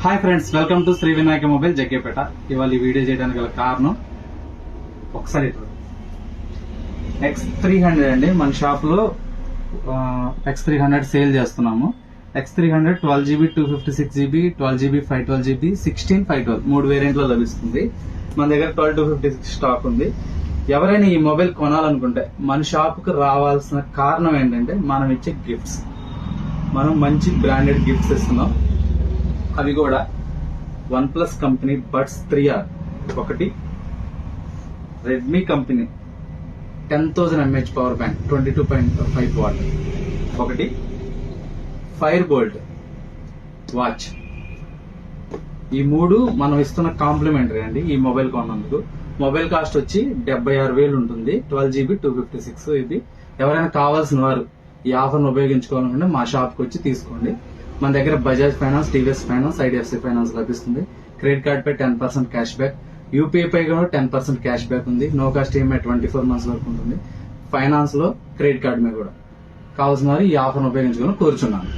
Hi friends, welcome to Sri Vinayaka mobile Jaggampeta. ఇవాళ ఈ video చేయడానికి గల కారణం ఒకసారి X300 అండి. మన షాప్ లో X300 సేల్ చేస్తున్నాము. X300 12GB 256GB 12GB 512GB 16 512 3 variant లో లభిస్తుంది. మన దగ్గర 12-256 స్టాక్ ఉంది. ఎవరైనా ఈ మొబైల్ కొనాలనుకుంటే మన షాప్ కు రావాల్సిన కారణం ఏంటంటే మనం ఇచ్చే గిఫ్ట్స్. మనం మంచి బ్రాండెడ్ గిఫ్ట్స్ ఇస్తున్నాం. అవి కూడా OnePlus కంపెనీ బడ్స్ 3R ఒకటి, Redmi company 10,000 mAh power bank 22.5 what ఒకటి, ఫైర్ బోల్ట్ వాచ్. ఈ మూడు మనం ఇస్తున్న కాంప్లిమెంటరీ అండి. ఈ మొబైల్ కొన్నందుకు మొబైల్ కాస్ట్ వచ్చి 76,000 ఉంటుంది. 12GB 256. ఇది ఎవరైనా కావాల్సిన వారు ఈ ఆఫర్ ఉపయోగించుకోవాలనుకుంటే మా షాప్ కి వచ్చి తీసుకోండి. మన దగ్గర Bajaj finance, TVS finance, IDFC finance లభిస్తుంది. క్రెడిట్ కార్డ్ పై 10% క్యాష్ బ్యాక్, యూపీఐ పై కూడా 10% క్యాష్ బ్యాక్ ఉంది. నో కాస్ట్ ఈఎంఐ 24 months వరకు ఉంటుంది. ఫైనాన్స్ లో, క్రెడిట్ కార్డ్ మీద కూడా. కావాల్సిన వారు ఈ ఆఫర్ ఉపయోగించుకోవాలని కోరుచున్నాను.